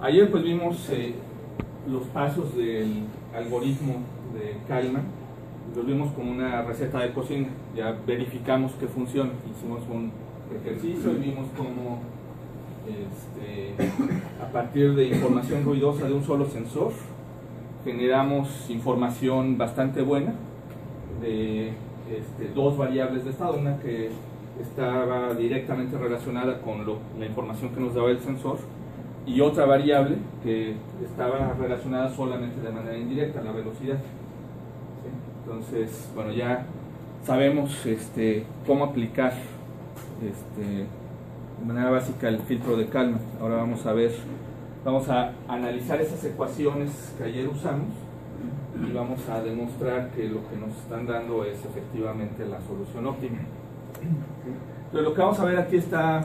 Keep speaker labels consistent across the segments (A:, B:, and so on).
A: Ayer pues vimos los pasos del algoritmo de Kalman, los vimos como una receta de cocina, ya verificamos que funciona, hicimos un ejercicio y vimos cómo a partir de información ruidosa de un solo sensor generamos información bastante buena de dos variables de estado, una que estaba directamente relacionada con la información que nos daba el sensor y otra variable que estaba relacionada solamente de manera indirecta, la velocidad. ¿Sí? Entonces, bueno, ya sabemos cómo aplicar de manera básica el filtro de Kalman. Ahora vamos a analizar esas ecuaciones que ayer usamos y vamos a demostrar que lo que nos están dando es efectivamente la solución óptima. Entonces, lo que vamos a ver aquí está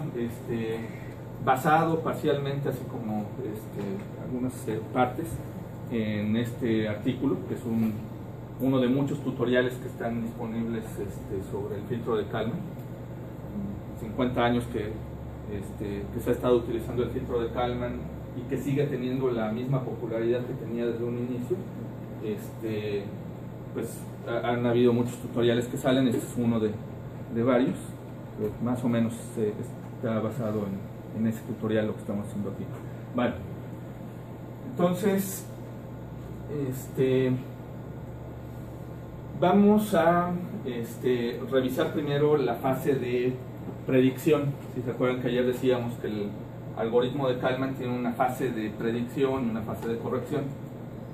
A: basado parcialmente, así como algunas partes, en este artículo, que es uno de muchos tutoriales que están disponibles sobre el filtro de Kalman. 50 años que se ha estado utilizando el filtro de Kalman y que sigue teniendo la misma popularidad que tenía desde un inicio. Pues han habido muchos tutoriales que salen, este es uno de varios, pero más o menos está basado en ese tutorial lo que estamos haciendo aquí. Vale, entonces vamos a revisar primero la fase de predicción. Si se acuerdan que ayer decíamos que el algoritmo de Kalman tiene una fase de predicción y una fase de corrección.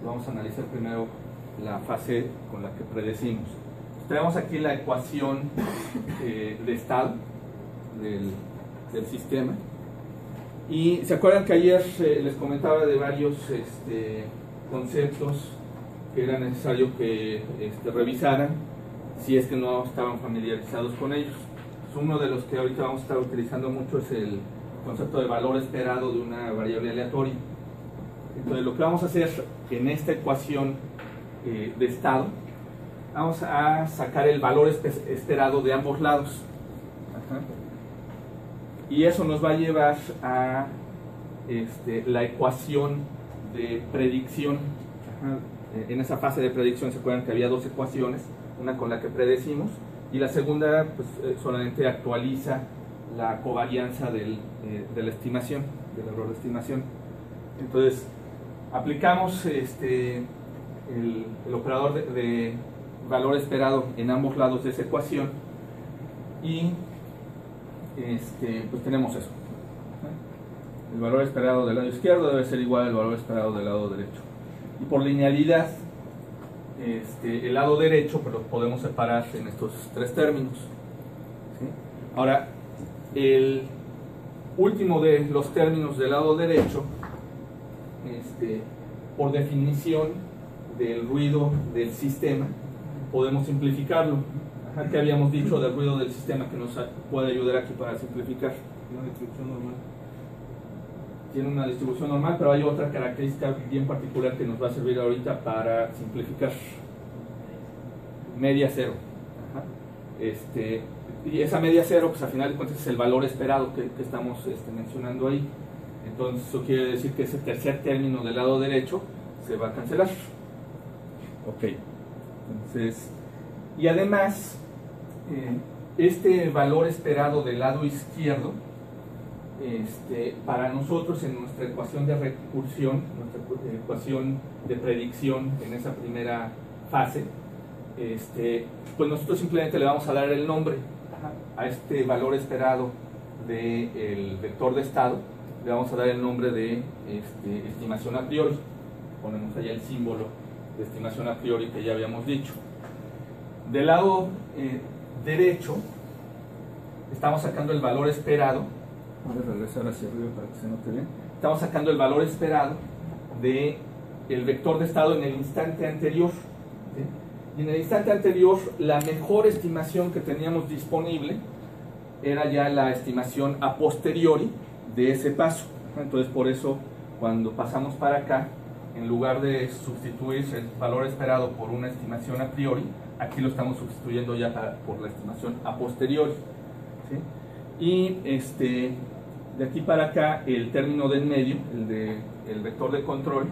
A: Vamos a analizar primero la fase con la que predecimos. Tenemos aquí la ecuación de estado del sistema. Y se acuerdan que ayer les comentaba de varios conceptos que era necesario que revisaran si es que no estaban familiarizados con ellos. Uno de los que ahorita vamos a estar utilizando mucho es el concepto de valor esperado de una variable aleatoria. Entonces, lo que vamos a hacer en esta ecuación de estado, vamos a sacar el valor esperado de ambos lados. Ajá. Y eso nos va a llevar a la ecuación de predicción. Ajá. En esa fase de predicción se acuerdan que había dos ecuaciones, una con la que predecimos y la segunda pues, solamente actualiza la covarianza de la estimación, del error de estimación. Entonces aplicamos el operador de valor esperado en ambos lados de esa ecuación y pues tenemos eso. El valor esperado del lado izquierdo debe ser igual al valor esperado del lado derecho. Y por linealidad, el lado derecho pues, lo podemos separar en estos tres términos. ¿Sí? Ahora, el último de los términos del lado derecho, por definición del ruido del sistema, podemos simplificarlo. Ajá, ¿qué habíamos dicho del ruido del sistema que nos puede ayudar aquí para simplificar?
B: Una distribución normal.
A: Tiene una distribución normal, pero hay otra característica bien particular que nos va a servir ahorita para simplificar. Media cero. Ajá. Y esa media cero, pues al final de cuentas es el valor esperado que estamos mencionando ahí. Entonces eso quiere decir que ese tercer término del lado derecho se va a cancelar. Ok. Entonces, y además, este valor esperado del lado izquierdo, para nosotros en nuestra ecuación de recursión, nuestra ecuación de predicción en esa primera fase, pues nosotros simplemente le vamos a dar el nombre a este valor esperado del vector de estado, le vamos a dar el nombre de estimación a priori. Ponemos allá el símbolo de estimación a priori que ya habíamos dicho. Del lado derecho estamos sacando el valor esperado. Voy a regresar hacia arriba para que se note bien. Estamos sacando el valor esperado del vector de estado en el instante anterior. ¿Sí? Y en el instante anterior, la mejor estimación que teníamos disponible era ya la estimación a posteriori de ese paso. Entonces, por eso, cuando pasamos para acá, en lugar de sustituir el valor esperado por una estimación a priori, aquí lo estamos sustituyendo ya por la estimación a posteriori. ¿Sí? Y de aquí para acá, el término del medio, el de el vector de control,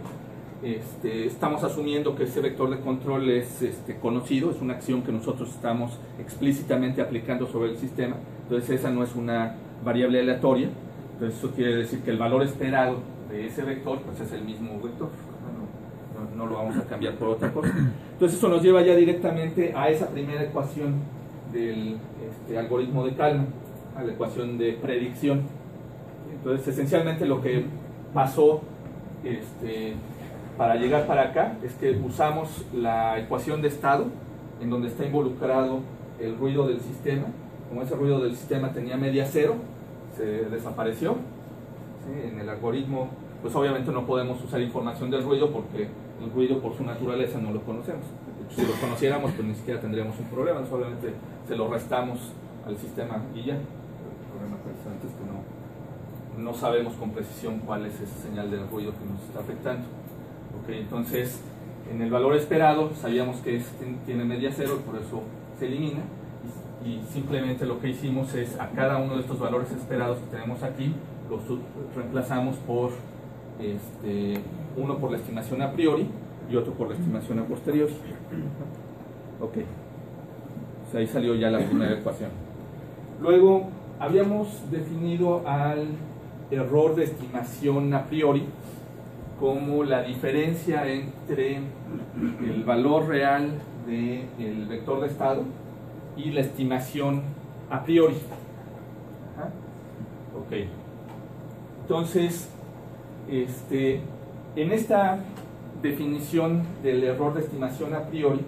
A: estamos asumiendo que ese vector de control es conocido, es una acción que nosotros estamos explícitamente aplicando sobre el sistema. Entonces esa no es una variable aleatoria. Entonces eso quiere decir que el valor esperado de ese vector pues es el mismo vector, no lo vamos a cambiar por otra cosa. Entonces eso nos lleva ya directamente a esa primera ecuación del algoritmo de Kalman, a la ecuación de predicción. Entonces esencialmente lo que pasó para llegar para acá es que usamos la ecuación de estado en donde está involucrado el ruido del sistema. Como ese ruido del sistema tenía media cero, se desapareció. ¿Sí? En el algoritmo pues obviamente no podemos usar información del ruido porque el ruido por su naturaleza no lo conocemos. De hecho, si lo conociéramos pues ni siquiera tendríamos un problema, solamente se lo restamos al sistema y ya. El problema precisamente es que no sabemos con precisión cuál es esa señal del ruido que nos está afectando. Okay, entonces en el valor esperado sabíamos que tiene media cero y por eso se elimina, y simplemente lo que hicimos es a cada uno de estos valores esperados que tenemos aquí los reemplazamos por uno por la estimación a priori y otro por la estimación a posteriori. Ok, pues ahí salió ya la primera ecuación. Luego habíamos definido al error de estimación a priori como la diferencia entre el valor real del vector de estado y la estimación a priori. Ajá. Ok. Entonces, en esta definición del error de estimación a priori,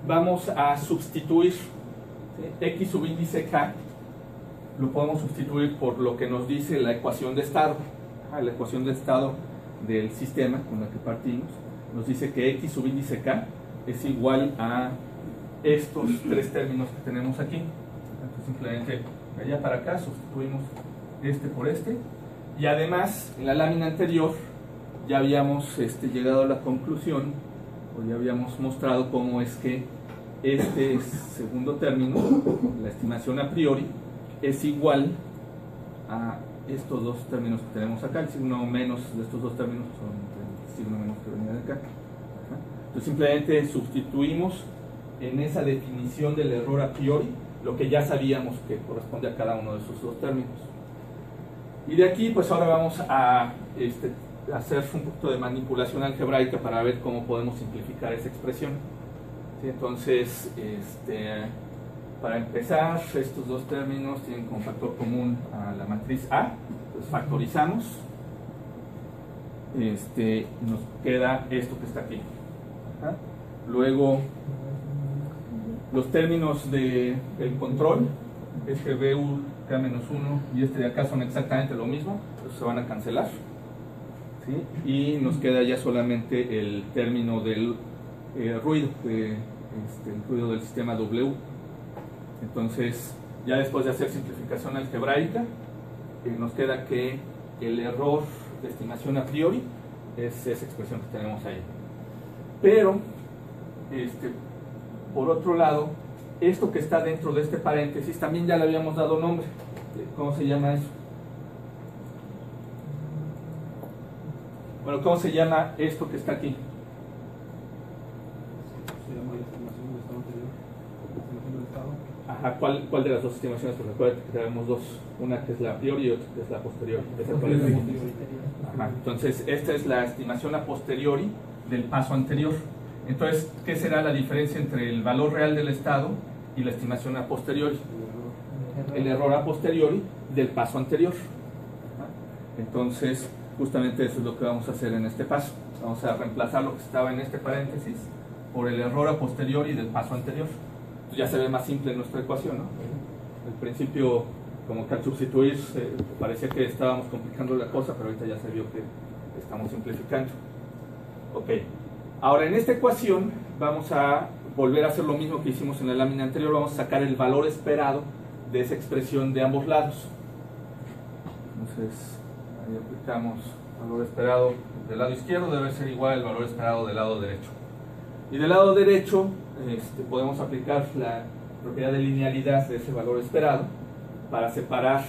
A: vamos a sustituir x sub índice k, lo podemos sustituir por lo que nos dice la ecuación de estado. La ecuación de estado del sistema con la que partimos nos dice que x sub índice k es igual a estos tres términos que tenemos aquí. Entonces simplemente de allá para acá sustituimos por y además en la lámina anterior ya habíamos llegado a la conclusión, o ya habíamos mostrado cómo es que segundo término, la estimación a priori, es igual a estos dos términos que tenemos acá. El signo menos de estos dos términos son el signo menos que venía de acá. Entonces simplemente sustituimos en esa definición del error a priori lo que ya sabíamos que corresponde a cada uno de esos dos términos. Y de aquí pues ahora vamos a hacer un poquito de manipulación algebraica para ver cómo podemos simplificar esa expresión. ¿Sí? Entonces para empezar, estos dos términos tienen como factor común a la matriz A. Entonces factorizamos, nos queda esto que está aquí. Ajá. Luego los términos del control, BU K-1 y de acá son exactamente lo mismo, entonces se van a cancelar. ¿Sí? Y nos queda ya solamente el término del ruido, el ruido del sistema W. Entonces, ya después de hacer simplificación algebraica, nos queda que el error de estimación a priori es esa expresión que tenemos ahí. Pero, por otro lado, esto que está dentro de este paréntesis también ya le habíamos dado nombre. ¿Cómo se llama eso? Bueno, ¿cómo se llama esto que está aquí?
B: Se llama la estimación del estado anterior. Estimación del estado.
A: Ajá, ¿cuál de las dos estimaciones? Porque recuerda que tenemos dos, una que es la a priori y otra que es la posterior. Ajá, entonces, esta es la estimación a posteriori del paso anterior. Entonces, ¿qué será la diferencia entre el valor real del estado y la estimación a posteriori? El error a posteriori del paso anterior. Entonces, justamente eso es lo que vamos a hacer en este paso. Vamos a reemplazar lo que estaba en este paréntesis por el error a posteriori del paso anterior. Entonces ya se ve más simple nuestra ecuación, ¿no? Al principio, como que al sustituir parecía que estábamos complicando la cosa, pero ahorita ya se vio que estamos simplificando. Ok. Ahora en esta ecuación vamos a volver a hacer lo mismo que hicimos en la lámina anterior. Vamos a sacar el valor esperado de esa expresión de ambos lados. Entonces ahí aplicamos valor esperado del lado izquierdo, debe ser igual al valor esperado del lado derecho. Y del lado derecho podemos aplicar la propiedad de linealidad de ese valor esperado para separar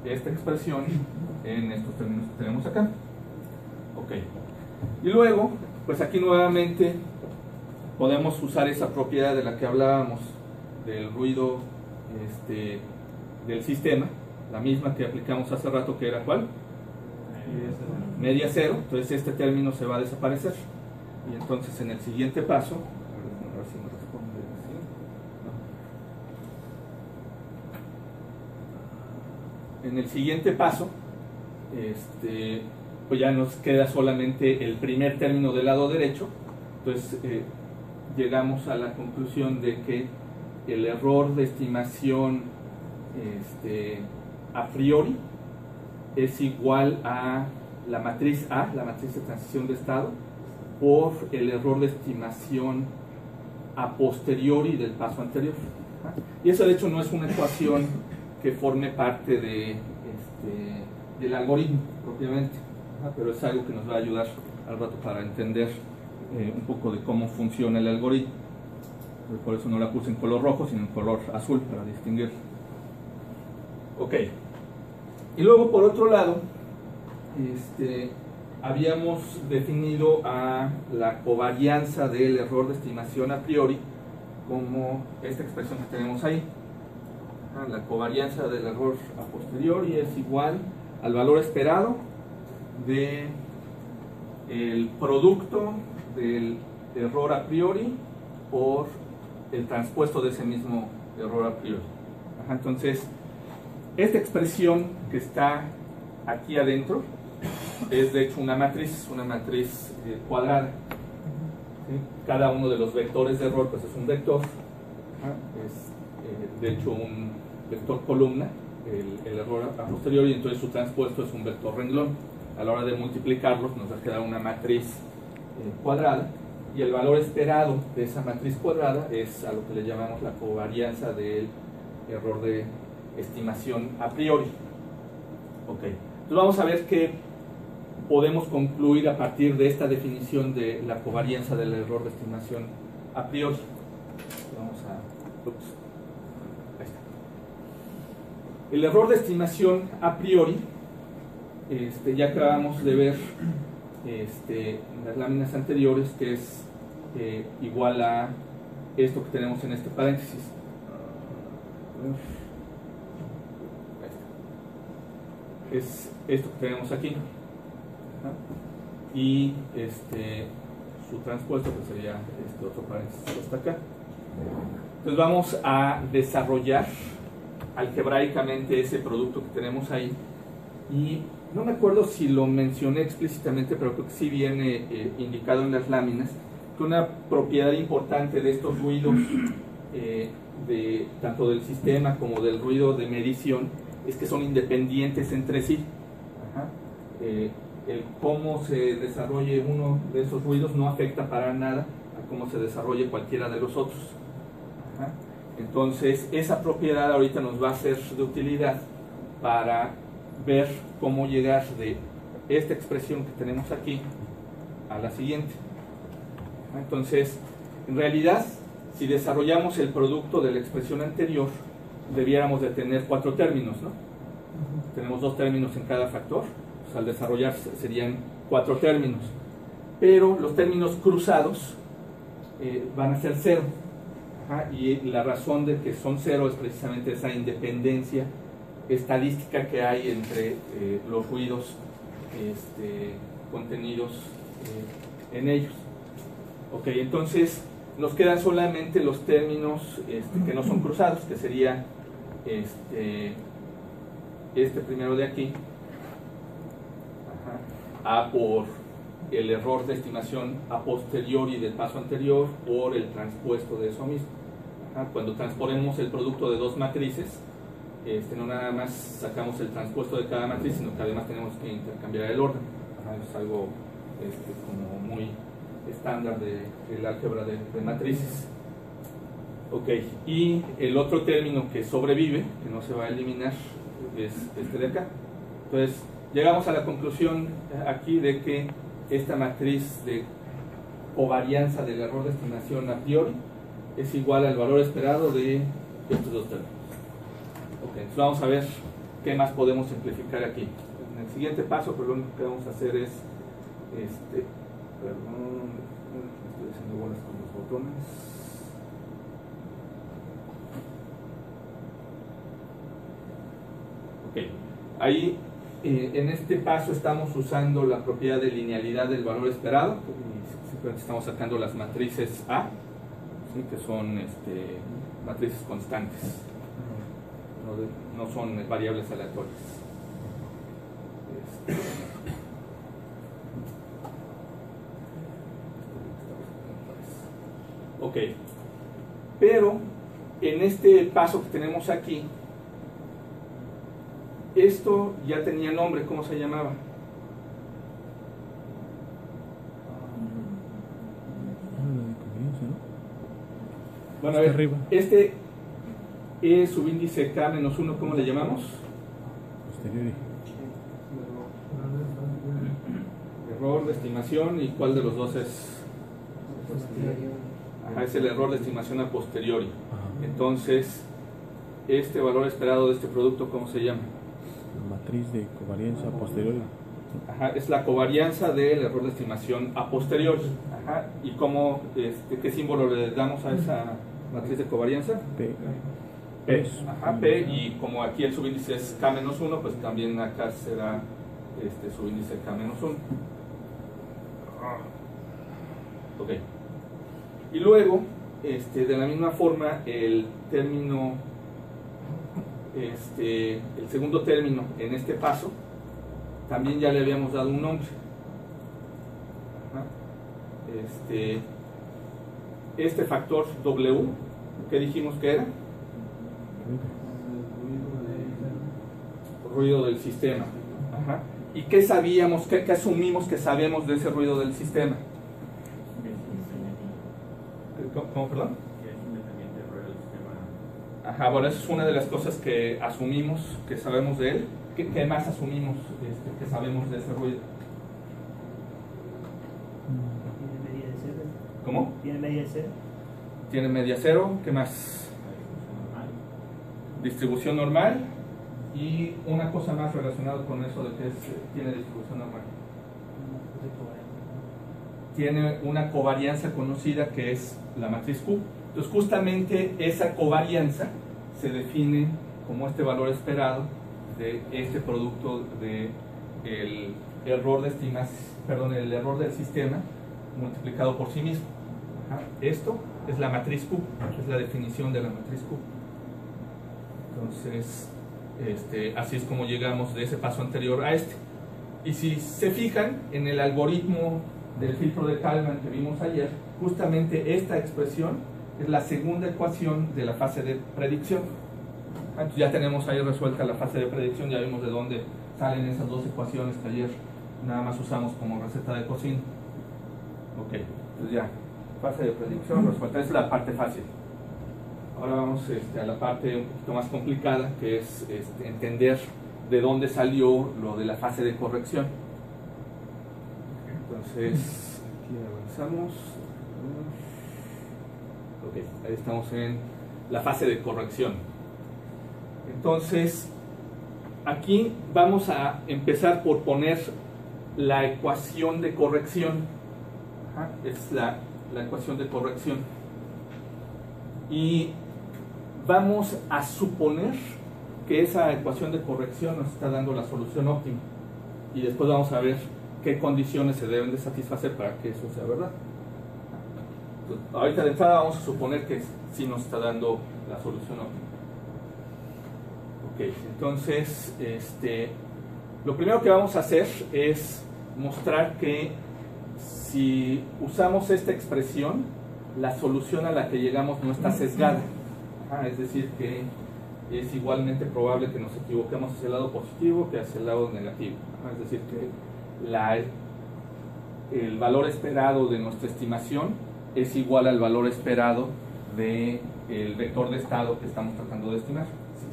A: esta expresión en estos términos que tenemos acá. Ok. Y luego, pues aquí nuevamente podemos usar esa propiedad de la que hablábamos, del ruido del sistema, la misma que aplicamos hace rato, que era ¿cuál? Media cero. Entonces este término se va a desaparecer. Y entonces en el siguiente paso, a ver si me responde así. No. En el siguiente paso, pues ya nos queda solamente el primer término del lado derecho. Entonces llegamos a la conclusión de que el error de estimación a priori es igual a la matriz A, la matriz de transición de estado, por el error de estimación a posteriori del paso anterior. Y eso de hecho no es una ecuación que forme parte del algoritmo propiamente, pero es algo que nos va a ayudar al rato para entender un poco de cómo funciona el algoritmo. Por eso no la puse en color rojo, sino en color azul, para distinguir. Ok. Y luego, por otro lado, habíamos definido a la covarianza del error de estimación a priori como esta expresión que tenemos ahí. La covarianza del error a posteriori es igual al valor esperado de el producto del error a priori por el transpuesto de ese mismo error a priori. Entonces, esta expresión que está aquí adentro es de hecho una matriz cuadrada. ¿Sí? Cada uno de los vectores de error pues es un vector, es de hecho un vector columna, el error a posteriori, y entonces su transpuesto es un vector renglón. A la hora de multiplicarlos nos va a quedar una matriz cuadrada, y el valor esperado de esa matriz cuadrada es a lo que le llamamos la covarianza del error de estimación a priori. Ok, entonces vamos a ver qué podemos concluir a partir de esta definición de la covarianza del error de estimación a priori. Vamos a... Ups, ahí está. El error de estimación a priori, ya acabamos de ver en las láminas anteriores, que es igual a esto que tenemos en este paréntesis. Es esto que tenemos aquí, y su transpuesto pues sería este otro paréntesis que está acá. Entonces vamos a desarrollar algebraicamente ese producto que tenemos ahí, y no me acuerdo si lo mencioné explícitamente, pero creo que sí viene indicado en las láminas, que una propiedad importante de estos ruidos, tanto del sistema como del ruido de medición, es que son independientes entre sí. El cómo se desarrolle uno de esos ruidos no afecta para nada a cómo se desarrolle cualquiera de los otros. Entonces esa propiedad ahorita nos va a ser de utilidad para ver cómo llegar de esta expresión que tenemos aquí a la siguiente. Entonces, en realidad, si desarrollamos el producto de la expresión anterior, debiéramos de tener 4 términos, ¿no? Tenemos 2 términos en cada factor, pues al desarrollar serían 4 términos, pero los términos cruzados van a ser 0. Y la razón de que son 0 es precisamente esa independencia estadística que hay entre los ruidos contenidos en ellos. Ok, entonces nos quedan solamente los términos que no son cruzados, que sería este primero de aquí, A por el error de estimación a posteriori del paso anterior por el transpuesto de eso mismo. Cuando transponemos el producto de 2 matrices, no nada más sacamos el transpuesto de cada matriz, sino que además tenemos que intercambiar el orden. Es algo como muy estándar del álgebra de matrices. Ok, y el otro término que sobrevive, que no se va a eliminar, es este de acá. Entonces llegamos a la conclusión aquí de que esta matriz de covarianza del error de estimación a priori es igual al valor esperado de estos 2 términos. Ok, entonces vamos a ver qué más podemos simplificar aquí. En el siguiente paso, pues lo único que vamos a hacer es Perdón, estoy haciendo bolas con los botones. Ok, ahí en este paso estamos usando la propiedad de linealidad del valor esperado y simplemente estamos sacando las matrices A, ¿sí? Que son matrices constantes, no son variables aleatorias. Ok, pero en este paso que tenemos aquí, esto ya tenía nombre. ¿Cómo se llamaba? Bueno, a ver,
B: arriba.
A: este es subíndice K-1, ¿cómo le llamamos?
B: Posteriori.
A: Error de estimación. ¿Y cuál de los dos es? Ajá, es el error de estimación a posteriori. Entonces, este valor esperado de este producto, ¿cómo se llama?
B: La matriz de covarianza posteriori.
A: Ajá, es la covarianza del error de estimación a posteriori. Ajá, ¿y cómo, qué símbolo le damos a esa matriz de covarianza?
B: P.
A: P. Ajá, P, y como aquí el subíndice es K-1, pues también acá será subíndice K-1. Ok. Y luego, de la misma forma, el término, el segundo término en este paso, también ya le habíamos dado un nombre. Ajá. Este factor W, ¿qué dijimos que era? Ruido del sistema. Ajá. ¿Y qué sabíamos, qué asumimos que sabemos de ese ruido del sistema? ¿Cómo, perdón? Ajá, bueno, esa es una de las cosas que asumimos, que sabemos de él. ¿Qué más asumimos que sabemos de ese ruido?
C: ¿Tiene media de cero?
A: ¿Cómo?
C: ¿Tiene media de cero?
A: Tiene media cero. ¿Qué más? Distribución normal. Y una cosa más relacionada con eso de que tiene distribución normal. Tiene una covarianza conocida que es la matriz Q. Entonces justamente esa covarianza se define como este valor esperado de este producto de el error de estimación, el error del sistema multiplicado por sí mismo. Ajá. Esto es la matriz Q, es la definición de la matriz Q. Entonces, así es como llegamos de ese paso anterior a este. Y si se fijan en el algoritmo del filtro de Kalman que vimos ayer, justamente esta expresión es la segunda ecuación de la fase de predicción. Entonces ya tenemos ahí resuelta la fase de predicción, ya vimos de dónde salen esas dos ecuaciones que ayer nada más usamos como receta de cocina. Ok, entonces ya, fase de predicción resuelta, esa es la parte fácil. Ahora vamos a la parte un poquito más complicada, que es entender de dónde salió lo de la fase de corrección. Entonces, aquí avanzamos. Ok, ahí estamos en la fase de corrección. Entonces, aquí vamos a empezar por poner la ecuación de corrección. Ajá, es la ecuación de corrección. Y vamos a suponer que esa ecuación de corrección nos está dando la solución óptima. Y después vamos a ver qué condiciones se deben de satisfacer para que eso sea verdad. Entonces, ahorita de entrada vamos a suponer que sí nos está dando la solución óptima. Ok, entonces lo primero que vamos a hacer es mostrar que si usamos esta expresión, la solución a la que llegamos no está sesgada. Es decir, que es igualmente probable que nos equivoquemos hacia el lado positivo que hacia el lado negativo. Es decir, que el valor esperado de nuestra estimación es igual al valor esperado del vector de estado que estamos tratando de estimar.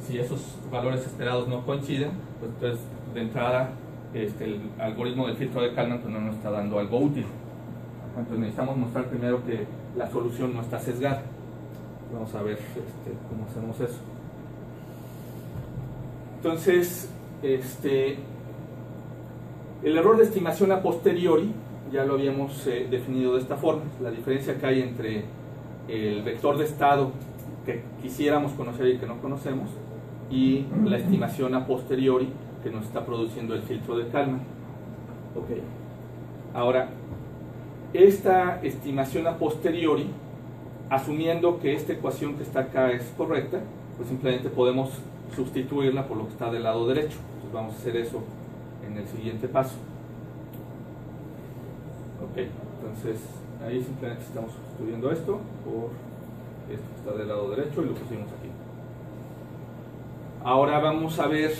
A: Si esos valores esperados no coinciden, pues entonces de entrada el algoritmo del filtro de Kalman pues no nos está dando algo útil. Entonces necesitamos mostrar primero que la solución no está sesgada. Vamos a ver cómo hacemos eso. Entonces, el error de estimación a posteriori ya lo habíamos definido de esta forma. La diferencia que hay entre el vector de estado que quisiéramos conocer y que no conocemos, y la estimación a posteriori que nos está produciendo el filtro de Kalman. Okay. Ahora, esta estimación a posteriori, asumiendo que esta ecuación que está acá es correcta, pues simplemente podemos sustituirla por lo que está del lado derecho. Entonces vamos a hacer eso en el siguiente paso. Ok, entonces ahí simplemente estamos sustituyendo esto por esto que está del lado derecho y lo pusimos aquí. Ahora vamos a ver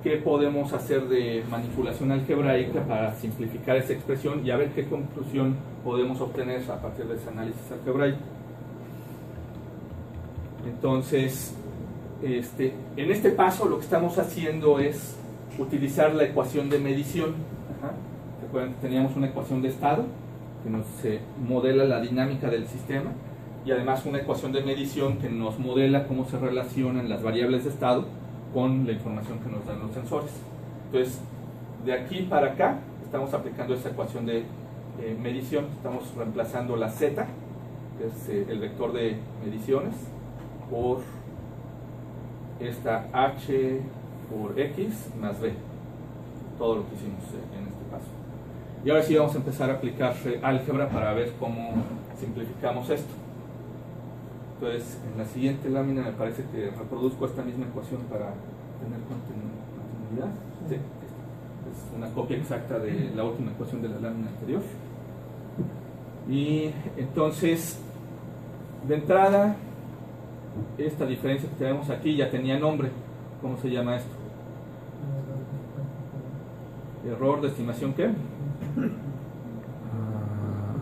A: qué podemos hacer de manipulación algebraica para simplificar esa expresión y a ver qué conclusión podemos obtener a partir de ese análisis algebraico. Entonces, en este paso lo que estamos haciendo es utilizar la ecuación de medición. Recuerden que teníamos una ecuación de estado que nos modela la dinámica del sistema, y además una ecuación de medición que nos modela cómo se relacionan las variables de estado con la información que nos dan los sensores. Entonces, de aquí para acá estamos aplicando esa ecuación de medición. Estamos reemplazando la z, que es el vector de mediciones, por esta h por x más b, todo lo que hicimos en este paso. Y ahora sí vamos a empezar a aplicar álgebra para ver cómo simplificamos esto. Entonces, en la siguiente lámina me parece que reproduzco esta misma ecuación para tener continuidad. Sí, es una copia exacta de la última ecuación de la lámina anterior. Y entonces, de entrada, esta diferencia que tenemos aquí ya tenía nombre. ¿Cómo se llama esto? ¿Error de estimación qué?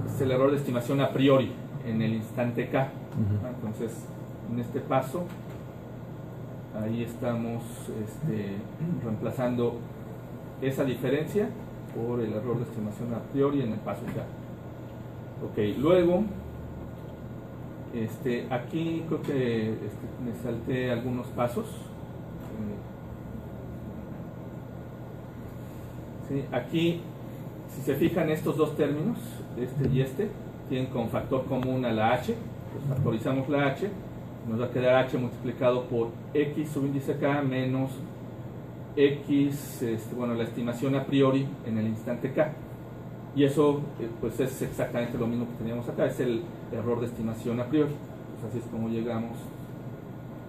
A: Es el error de estimación a priori en el instante K. Entonces, en este paso, ahí estamos reemplazando esa diferencia por el error de estimación a priori en el paso K. Ok, luego, aquí creo que me salté algunos pasos. Sí, aquí, si se fijan, estos dos términos, este y este, tienen como factor común a la h. Pues factorizamos la h, nos va a quedar h multiplicado por x subíndice k menos x, bueno, la estimación a priori en el instante k. Y eso pues es exactamente lo mismo que teníamos acá, es el error de estimación a priori. Pues así es como llegamos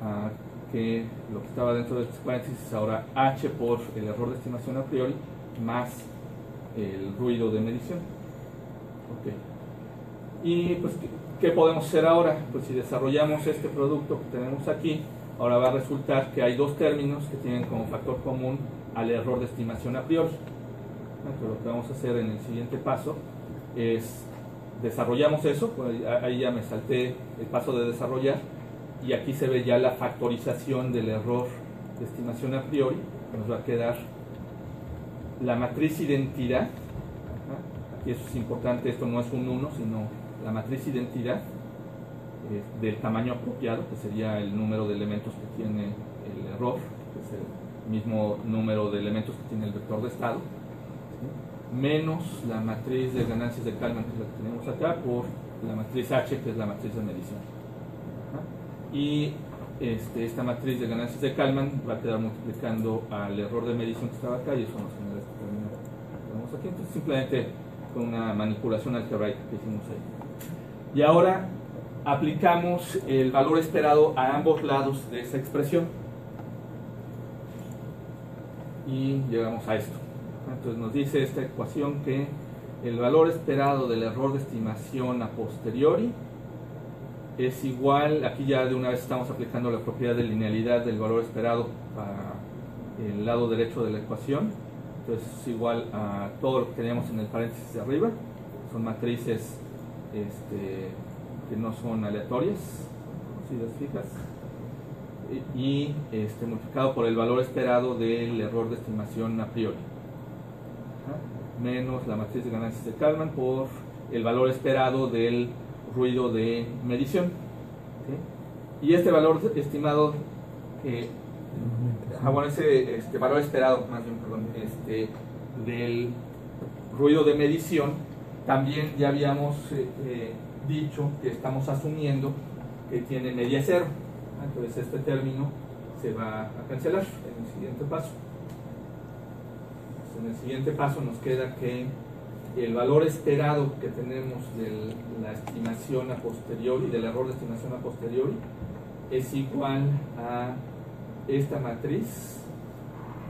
A: a que lo que estaba dentro de estos paréntesis ahora h por el error de estimación a priori más el ruido de medición. Ok. Y pues, ¿qué podemos hacer ahora? Pues si desarrollamos este producto que tenemos aquí, ahora va a resultar que hay dos términos que tienen como factor común al error de estimación a priori. Entonces, lo que vamos a hacer en el siguiente paso es desarrollamos eso, pues ahí ya me salté el paso de desarrollar, y aquí se ve ya la factorización del error de estimación a priori. Nos va a quedar la matriz identidad. Aquí eso es importante, esto no es un 1, sino la matriz identidad del tamaño apropiado, que sería el número de elementos que tiene el error, que es el mismo número de elementos que tiene el vector de estado, ¿sí? Menos la matriz de ganancias de Kalman, que es la que tenemos acá, por la matriz H, que es la matriz de medición. Y esta matriz de ganancias de Kalman va a quedar multiplicando al error de medición que estaba acá, y eso nos genera este término que tenemos aquí. Entonces, simplemente con una manipulación algebraica que hicimos ahí. Y ahora aplicamos el valor esperado a ambos lados de esa expresión. Y llegamos a esto. Entonces nos dice esta ecuación que el valor esperado del error de estimación a posteriori es igual, aquí ya de una vez estamos aplicando la propiedad de linealidad del valor esperado para el lado derecho de la ecuación. Entonces es igual a todo lo que teníamos en el paréntesis de arriba. Son matrices que no son aleatorias, si las fijas, y multiplicado por el valor esperado del error de estimación a priori, menos la matriz de ganancias de Kalman por el valor esperado del ruido de medición, ¿sí? Y este valor estimado, bueno, ese valor esperado, más bien, perdón, del ruido de medición, también ya habíamos dicho que estamos asumiendo que tiene media cero. Entonces este término se va a cancelar en el siguiente paso. En el siguiente paso nos queda que el valor esperado que tenemos de la estimación a posteriori, del error de estimación a posteriori, es igual a esta matriz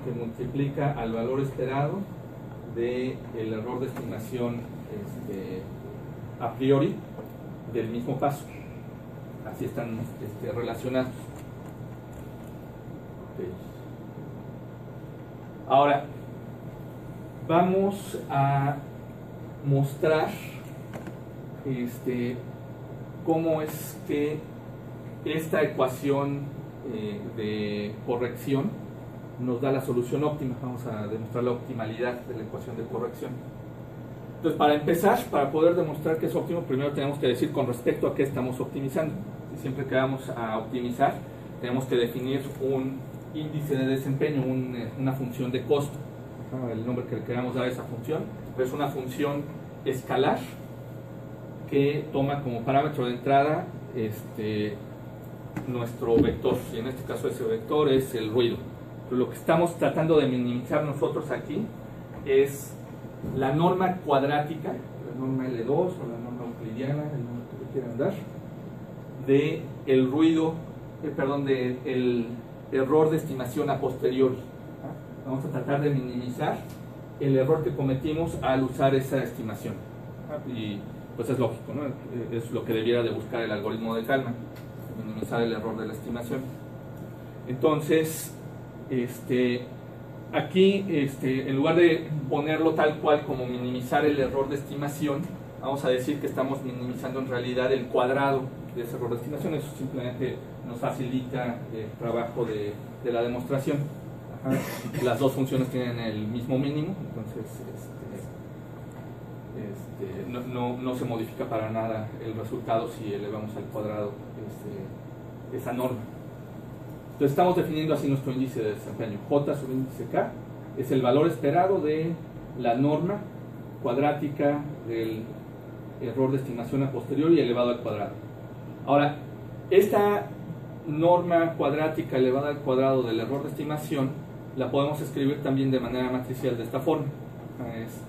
A: que multiplica al valor esperado del error de estimación a priori del mismo paso. Así están relacionados. Okay. Ahora vamos a mostrar cómo es que esta ecuación de corrección nos da la solución óptima. Vamos a demostrar la optimalidad de la ecuación de corrección. Entonces, para empezar, para poder demostrar que es óptimo, primero tenemos que decir con respecto a qué estamos optimizando. Y siempre que vamos a optimizar, tenemos que definir un índice de desempeño, una función de costo. El nombre que le queramos dar a esa función, pero es una función escalar que toma como parámetro de entrada nuestro vector, y en este caso ese vector es el ruido. Entonces, lo que estamos tratando de minimizar nosotros aquí es la norma cuadrática, la norma L2 o la norma euclidiana, el nombre que le quieran dar, de el ruido, de el error de estimación a posteriori. Vamos a tratar de minimizar el error que cometimos al usar esa estimación. Y pues es lógico, ¿no? Es lo que debiera de buscar el algoritmo de Kalman, minimizar el error de la estimación. Entonces, aquí, en lugar de ponerlo tal cual como minimizar el error de estimación, vamos a decir que estamos minimizando en realidad el cuadrado de ese error de estimación. Eso simplemente nos facilita el trabajo de la demostración. Las dos funciones tienen el mismo mínimo, entonces no se modifica para nada el resultado si elevamos al cuadrado esa norma. Entonces estamos definiendo así nuestro índice de desempeño. J sobre índice K es el valor esperado de la norma cuadrática del error de estimación a posteriori elevado al cuadrado. Ahora, esta norma cuadrática elevada al cuadrado del error de estimación la podemos escribir también de manera matricial de esta forma. Es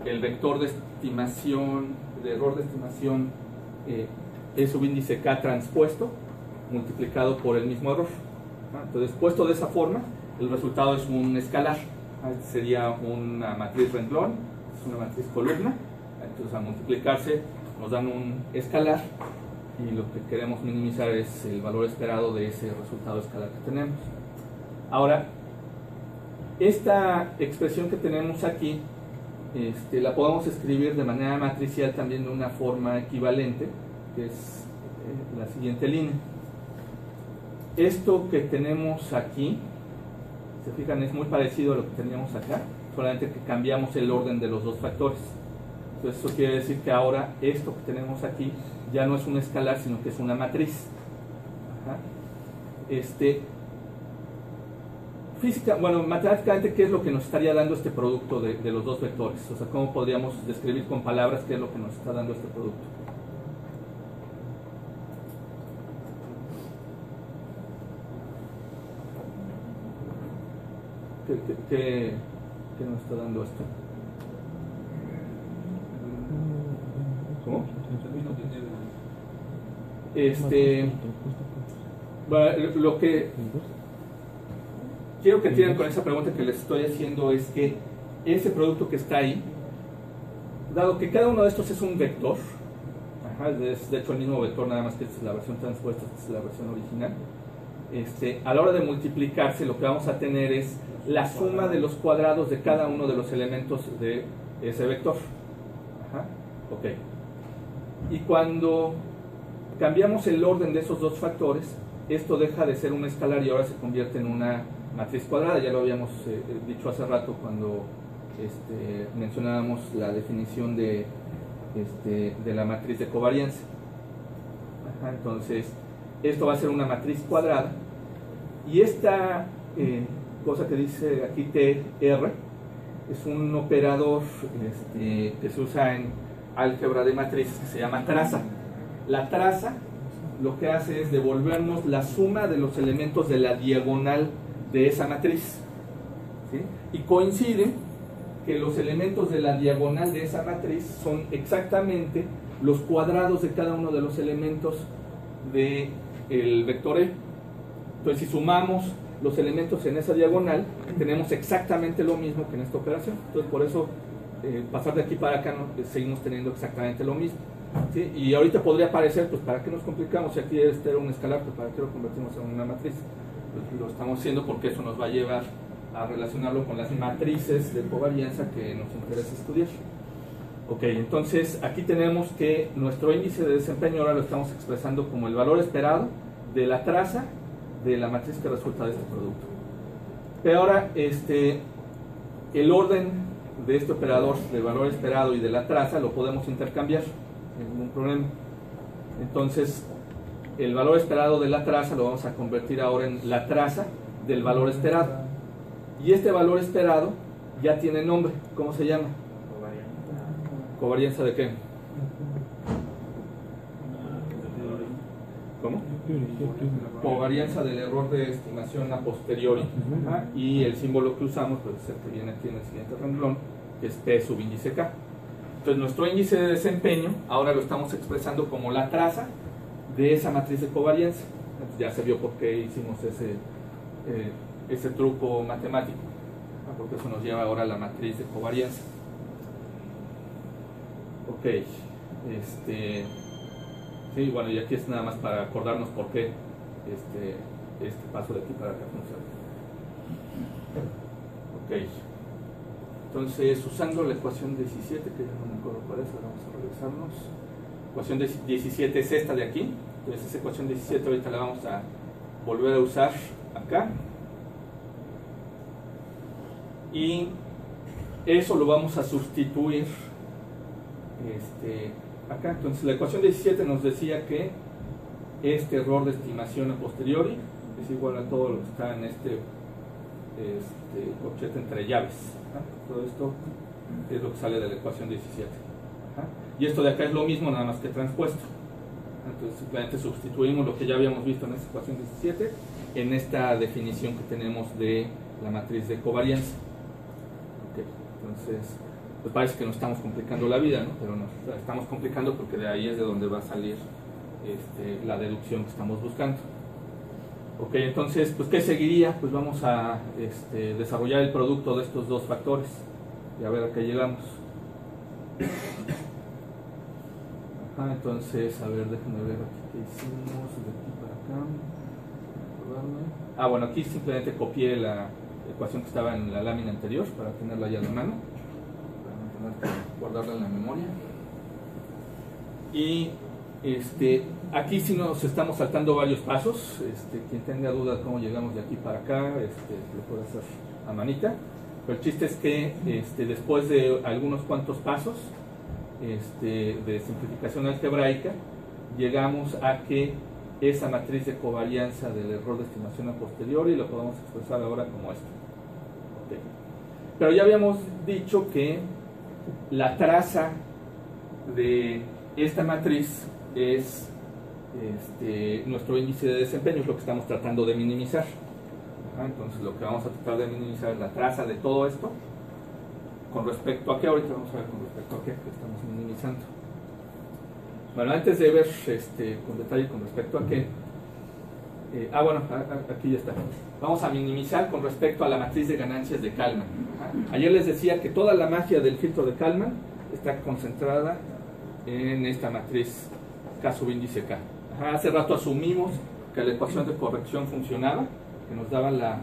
A: el vector de estimación, de error de estimación, es subíndice K transpuesto multiplicado por el mismo error. Entonces, puesto de esa forma, el resultado es un escalar. Sería una matriz renglón, es una matriz columna. Entonces, al multiplicarse nos dan un escalar, y lo que queremos minimizar es el valor esperado de ese resultado escalar que tenemos. Ahora, esta expresión que tenemos aquí la podemos escribir de manera matricial también de una forma equivalente, que es la siguiente línea. Esto que tenemos aquí, se fijan, es muy parecido a lo que teníamos acá, solamente que cambiamos el orden de los dos factores. Entonces eso quiere decir que ahora esto que tenemos aquí ya no es un escalar, sino que es una matriz. Matemáticamente, ¿qué es lo que nos estaría dando este producto de los dos vectores? O sea, ¿cómo podríamos describir con palabras qué es lo que nos está dando este producto? ¿Qué nos está dando esto? ¿Cómo? Lo que quiero que entiendan con esa pregunta que les estoy haciendo es que ese producto que está ahí, dado que cada uno de estos es un vector, es de hecho el mismo vector, nada más que esta es la versión transpuesta, esta es la versión original, a la hora de multiplicarse lo que vamos a tener es la suma de los cuadrados de cada uno de los elementos de ese vector. Ok. Y cuando cambiamos el orden de esos dos factores, esto deja de ser un escalar y ahora se convierte en una matriz cuadrada. Ya lo habíamos dicho hace rato cuando mencionábamos la definición de la matriz de covarianza. Entonces, esto va a ser una matriz cuadrada, y esta cosa que dice aquí TR es un operador que se usa en álgebra de matrices que se llama traza. La traza lo que hace es devolvernos la suma de los elementos de la diagonal de esa matriz, ¿sí? Y coincide que los elementos de la diagonal de esa matriz son exactamente los cuadrados de cada uno de los elementos del vector E. Entonces, si sumamos los elementos en esa diagonal, tenemos exactamente lo mismo que en esta operación. Entonces, por eso pasar de aquí para acá seguimos teniendo exactamente lo mismo, ¿sí? Y ahorita podría parecer, pues ¿para qué nos complicamos? Si aquí este era un escalar, pues ¿para qué lo convertimos en una matriz? Pues lo estamos haciendo porque eso nos va a llevar a relacionarlo con las matrices de covarianza que nos interesa estudiar. Ok, entonces aquí tenemos que nuestro índice de desempeño ahora lo estamos expresando como el valor esperado de la traza de la matriz que resulta de este producto. Pero ahora el orden de este operador del valor esperado y de la traza lo podemos intercambiar sin ningún problema. Entonces el valor esperado de la traza lo vamos a convertir ahora en la traza del valor esperado, y este valor esperado ya tiene nombre. ¿Cómo se llama? ¿Covarianza de qué? ¿Cómo? Covarianza del error de estimación a posteriori. Y el símbolo que usamos, pues es el que viene aquí en el siguiente renglón, que es P sub índice K. Entonces nuestro índice de desempeño ahora lo estamos expresando como la traza de esa matriz de covarianza. Entonces, ya se vio por qué hicimos ese truco matemático, porque eso nos lleva ahora a la matriz de covarianza. Ok, sí, bueno, y aquí es nada más para acordarnos por qué este paso de aquí para acá funciona. Ok, entonces usando la ecuación 17, que ya no me acuerdo cuál es, ahora vamos a regresarnos. Ecuación 17 es esta de aquí. Entonces esa ecuación 17 ahorita la vamos a volver a usar acá, y eso lo vamos a sustituir acá. Entonces la ecuación 17 nos decía que este error de estimación a posteriori es igual a todo lo que está en este corchete entre llaves. Todo esto es lo que sale de la ecuación 17. Y esto de acá es lo mismo, nada más que transpuesto. Entonces simplemente sustituimos lo que ya habíamos visto en esta ecuación 17 en esta definición que tenemos de la matriz de covarianza. Okay. Entonces, pues parece que nos estamos complicando la vida, ¿no? Pero nos estamos complicando porque de ahí es de donde va a salir la deducción que estamos buscando. Ok, entonces, pues ¿qué seguiría? Pues vamos a desarrollar el producto de estos dos factores y a ver a qué llegamos. Entonces, a ver, déjenme ver aquí qué hicimos de aquí para acá. Bueno, aquí simplemente copié la ecuación que estaba en la lámina anterior para tenerla ya a la mano, para no tener que guardarla en la memoria. Y aquí sí nos estamos saltando varios pasos. Quien tenga dudas cómo llegamos de aquí para acá, lo puede hacer a manita. Pero el chiste es que después de algunos cuantos pasos de simplificación algebraica, llegamos a que esa matriz de covarianza del error de estimación a posteriori lo podemos expresar ahora como esto. Okay. Pero ya habíamos dicho que la traza de esta matriz es nuestro índice de desempeño, es lo que estamos tratando de minimizar. Entonces lo que vamos a tratar de minimizar es la traza de todo esto. ¿Con respecto a qué? Ahorita vamos a ver con respecto a qué estamos minimizando. Bueno, antes de ver con detalle con respecto a qué, bueno, aquí ya está. Vamos a minimizar con respecto a la matriz de ganancias de Kalman. Ayer les decía que toda la magia del filtro de Kalman está concentrada en esta matriz K sub índice K. Hace rato asumimos que la ecuación de corrección funcionaba, que nos daba la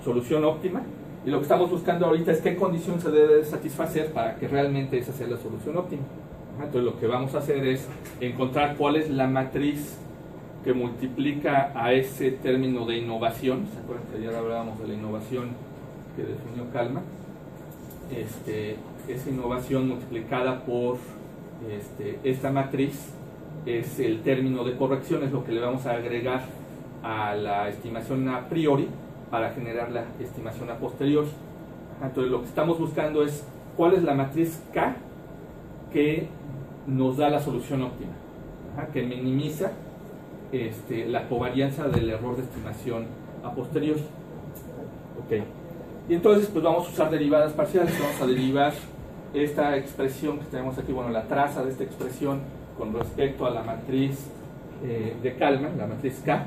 A: solución óptima. Y lo que estamos buscando ahorita es qué condición se debe satisfacer para que realmente esa sea la solución óptima. Entonces lo que vamos a hacer es encontrar cuál es la matriz que multiplica a ese término de innovación. ¿Se acuerdan que ayer hablábamos de la innovación que definió Kalman? Esa innovación multiplicada por esta matriz es el término de corrección, es lo que le vamos a agregar a la estimación a priori para generar la estimación a posteriori. Entonces lo que estamos buscando es cuál es la matriz K que nos da la solución óptima, que minimiza la covarianza del error de estimación a posteriori. Ok. Y entonces pues vamos a usar derivadas parciales. Vamos a derivar esta expresión que tenemos aquí, bueno, la traza de esta expresión con respecto a la matriz de Kalman, la matriz K,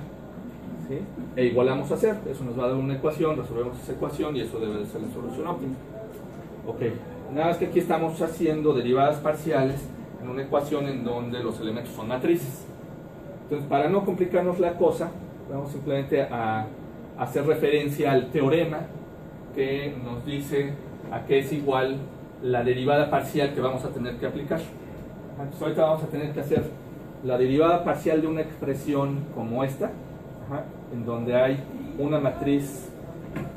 A: ¿sí? E igualamos a C. Eso nos va a dar una ecuación, resolvemos esa ecuación y eso debe de ser la solución óptima. Ok, nada más que aquí estamos haciendo derivadas parciales en una ecuación en donde los elementos son matrices. Entonces, para no complicarnos la cosa, vamos simplemente a hacer referencia al teorema que nos dice a qué es igual la derivada parcial que vamos a tener que aplicar. Entonces, ahorita vamos a tener que hacer la derivada parcial de una expresión como esta, en donde hay una matriz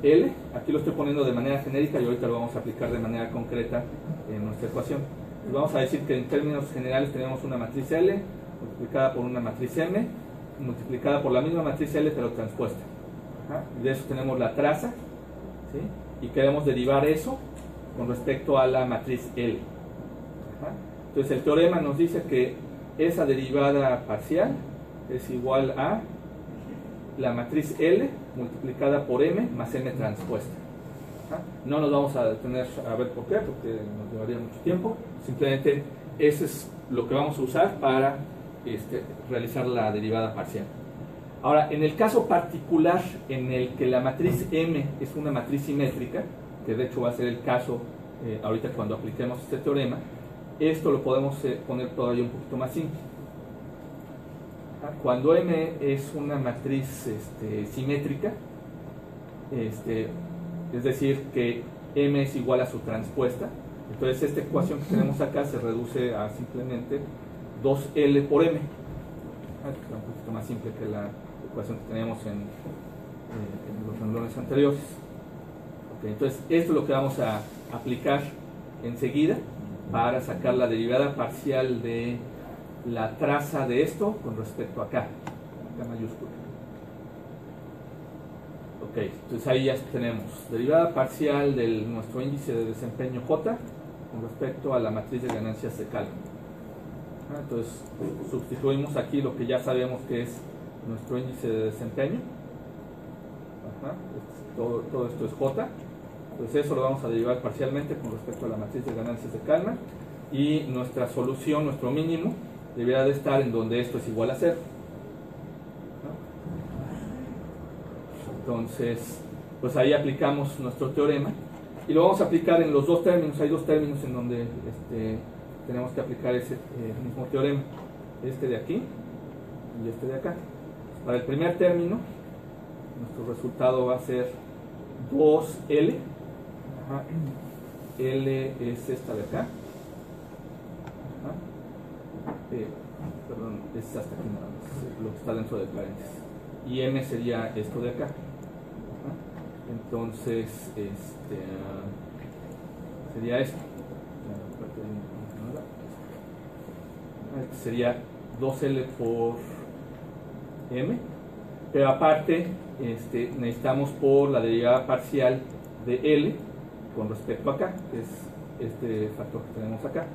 A: L. Aquí lo estoy poniendo de manera genérica y ahorita lo vamos a aplicar de manera concreta en nuestra ecuación. Entonces, vamos a decir que en términos generales tenemos una matriz L multiplicada por una matriz M multiplicada por la misma matriz L pero transpuesta. De eso tenemos la traza, ¿sí? Y queremos derivar eso con respecto a la matriz L. Entonces el teorema nos dice que esa derivada parcial es igual a la matriz L multiplicada por M más M transpuesta. No nos vamos a detener a ver por qué, porque nos llevaría mucho tiempo. Simplemente eso es lo que vamos a usar para realizar la derivada parcial. Ahora, en el caso particular en el que la matriz M es una matriz simétrica, que de hecho va a ser el caso ahorita cuando apliquemos este teorema, esto lo podemos poner todavía un poquito más simple. Cuando M es una matriz simétrica, es decir, que M es igual a su transpuesta, entonces esta ecuación que tenemos acá se reduce a simplemente 2L por M, un poquito más simple que la ecuación que teníamos en los renglones anteriores. Okay, entonces esto es lo que vamos a aplicar enseguida para sacar la derivada parcial de la traza de esto con respecto a K mayúscula. Ok, entonces ahí ya tenemos derivada parcial de nuestro índice de desempeño J con respecto a la matriz de ganancias de Kalman. Entonces sustituimos aquí lo que ya sabemos que es nuestro índice de desempeño. Todo esto es J. Entonces eso lo vamos a derivar parcialmente con respecto a la matriz de ganancias de Kalman. Y nuestra solución, nuestro mínimo, debería de estar en donde esto es igual a 0. Entonces, pues ahí aplicamos nuestro teorema. Y lo vamos a aplicar en los dos términos. Hay dos términos en donde tenemos que aplicar ese mismo teorema. Este de aquí y este de acá. Para el primer término, nuestro resultado va a ser 2L. L es esta de acá. Perdón, es hasta aquí nada más, lo que está dentro del paréntesis. Y M sería esto de acá. Entonces, sería esto. Sería 2L por M, pero aparte necesitamos por la derivada parcial de L con respecto a acá, que es este factor que tenemos acá.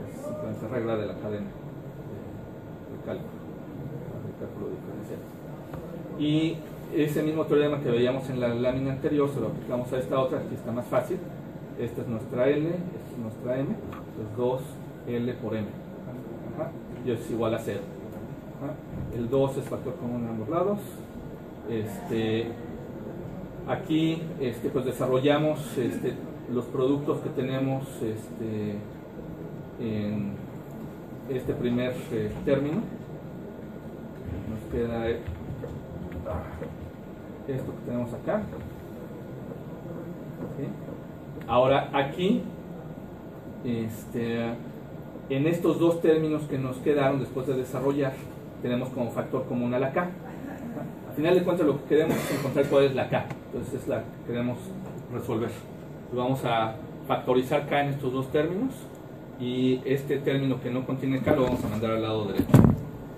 A: Es simplemente regla de la cadena de cálculo diferencial. Y ese mismo teorema que veíamos en la lámina anterior se lo aplicamos a esta otra, aquí está más fácil. Esta es nuestra L, esta es nuestra M, entonces 2L por M. Y es igual a 0. El 2 es factor común en ambos lados. Aquí pues desarrollamos los productos que tenemos en este primer término. Nos queda esto que tenemos acá. ¿Sí? Ahora aquí en estos dos términos que nos quedaron después de desarrollar tenemos como factor común a la K. Al final de cuentas lo que queremos es encontrar cuál es la K, entonces es la que queremos resolver. Vamos a factorizar K en estos dos términos y este término que no contiene K lo vamos a mandar al lado derecho.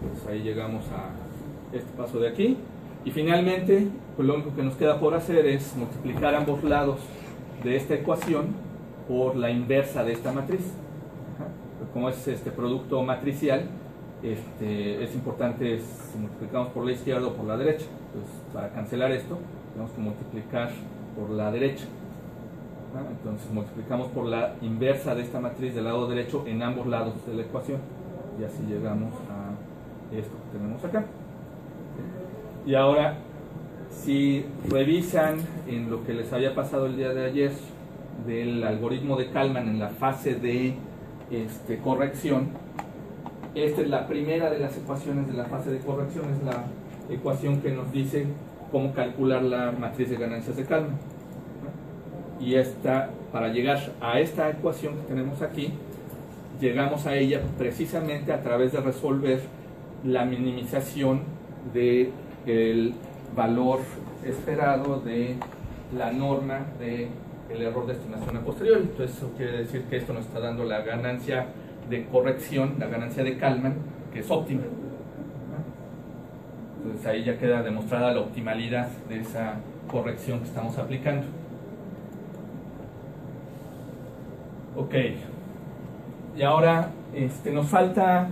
A: Entonces ahí llegamos a este paso de aquí y finalmente pues lo único que nos queda por hacer es multiplicar ambos lados de esta ecuación por la inversa de esta matriz. Como es este producto matricial, es importante si multiplicamos por la izquierda o por la derecha. Entonces, para cancelar esto, tenemos que multiplicar por la derecha. Entonces, multiplicamos por la inversa de esta matriz del lado derecho en ambos lados de la ecuación. Y así llegamos a esto que tenemos acá. Y ahora, si revisan en lo que les había pasado el día de ayer del algoritmo de Kalman en la fase de corrección, esta es la primera de las ecuaciones de la fase de corrección, es la ecuación que nos dice cómo calcular la matriz de ganancias de Kalman. Y esta, para llegar a esta ecuación que tenemos aquí, llegamos a ella precisamente a través de resolver la minimización del valor esperado de la norma del error de estimación a posteriori. Entonces eso quiere decir que esto nos está dando la ganancia de corrección, la ganancia de Kalman, que es óptima. Entonces ahí ya queda demostrada la optimalidad de esa corrección que estamos aplicando. Ok, y ahora nos falta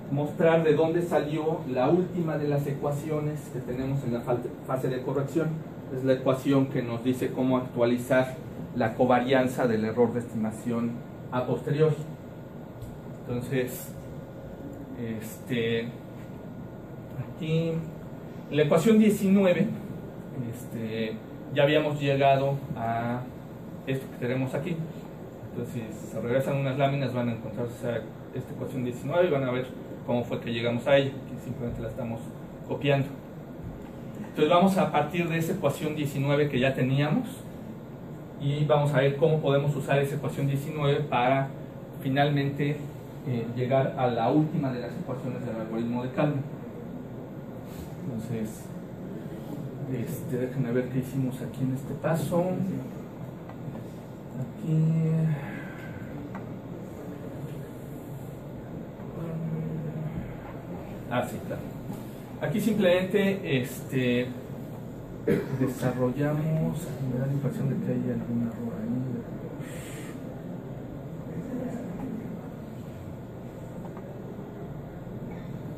A: mostrar de dónde salió la última de las ecuaciones que tenemos en la fase de corrección. Es la ecuación que nos dice cómo actualizar la covarianza del error de estimación a posteriori. Entonces, aquí en la ecuación 19 ya habíamos llegado a esto que tenemos aquí. Entonces, si se regresan unas láminas van a encontrar esta ecuación 19 y van a ver cómo fue que llegamos a ella, que simplemente la estamos copiando. Entonces vamos a partir de esa ecuación 19 que ya teníamos y vamos a ver cómo podemos usar esa ecuación 19 para finalmente llegar a la última de las ecuaciones del algoritmo de Kalman. Entonces, déjenme ver qué hicimos aquí en este paso. Aquí. Sí, claro. Aquí simplemente desarrollamos. Me da la impresión de que hay algún error ahí.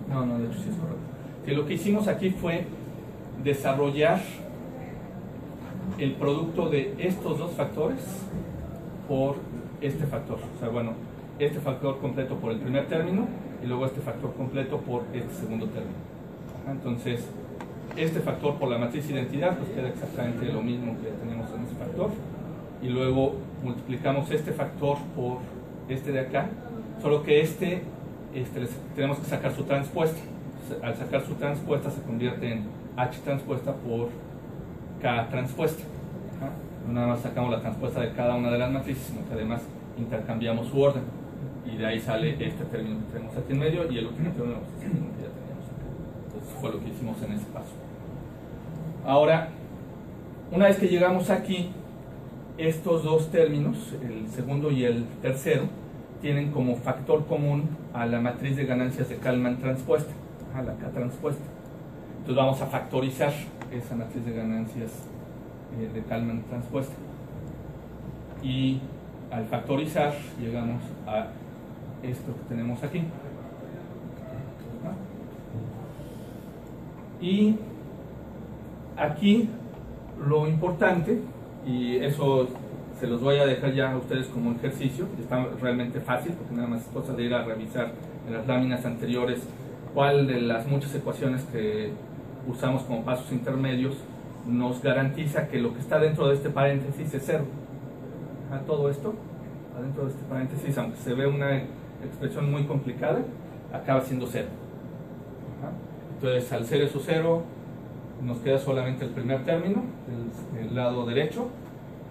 A: No, de hecho sí es correcto. Que lo que hicimos aquí fue desarrollar el producto de estos dos factores por este factor. O sea, bueno, este factor completo por el primer término y luego este factor completo por este segundo término. Entonces, este factor por la matriz identidad pues queda exactamente lo mismo que tenemos en ese factor. Y luego multiplicamos este factor por este de acá, solo que tenemos que sacar su transpuesta. Al sacar su transpuesta se convierte en H transpuesta por K transpuesta. No nada más sacamos la transpuesta de cada una de las matrices, sino que además intercambiamos su orden. Y de ahí sale este término que tenemos aquí en medio y el último término que ya teníamos acá. Entonces fue lo que hicimos en ese paso. Ahora, una vez que llegamos aquí, estos dos términos, el segundo y el tercero, tienen como factor común a la matriz de ganancias de Kalman transpuesta, a la K transpuesta. Entonces vamos a factorizar esa matriz de ganancias de Kalman transpuesta. Y al factorizar llegamos a esto que tenemos aquí. Y aquí lo importante, y eso se los voy a dejar ya a ustedes como ejercicio, está realmente fácil porque nada más es cosa de ir a revisar en las láminas anteriores cuál de las muchas ecuaciones que usamos como pasos intermedios nos garantiza que lo que está dentro de este paréntesis es cero. Todo esto adentro de este paréntesis, aunque se ve una expresión muy complicada, acaba siendo cero. Entonces, al ser eso cero, nos queda solamente el primer término, el lado derecho,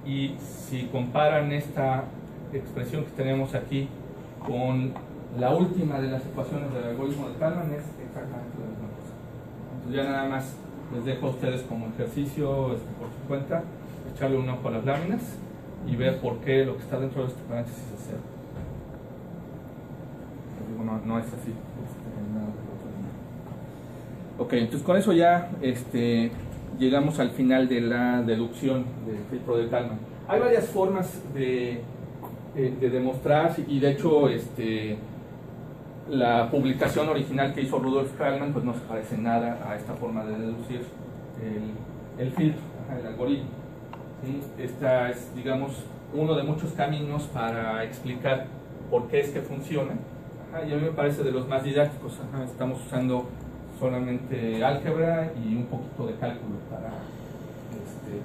A: y si comparan esta expresión que tenemos aquí con la última de las ecuaciones del algoritmo de Kalman, es exactamente la misma cosa. Entonces ya nada más les dejo a ustedes como ejercicio por su cuenta, echarle un ojo a las láminas y ver por qué lo que está dentro de este paréntesis es cero. No es así. Ok, entonces con eso ya llegamos al final de la deducción del filtro de Kalman. Hay varias formas de demostrar, y de hecho la publicación original que hizo Rudolf Kallmann pues no se parece nada a esta forma de deducir el filtro, el algoritmo. ¿Sí? Esta es, digamos, uno de muchos caminos para explicar por qué es que funciona, y a mí me parece de los más didácticos. Estamos usando solamente álgebra y un poquito de cálculo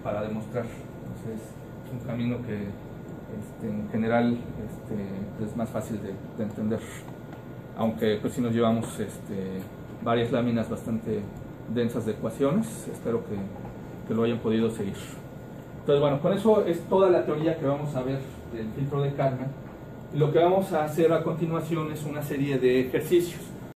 A: para demostrar. Entonces es un camino que en general es más fácil de entender, aunque pues si nos llevamos varias láminas bastante densas de ecuaciones. Espero que lo hayan podido seguir. Entonces, bueno, con eso es toda la teoría que vamos a ver del filtro de Kallmann. Lo que vamos a hacer a continuación es una serie de ejercicios.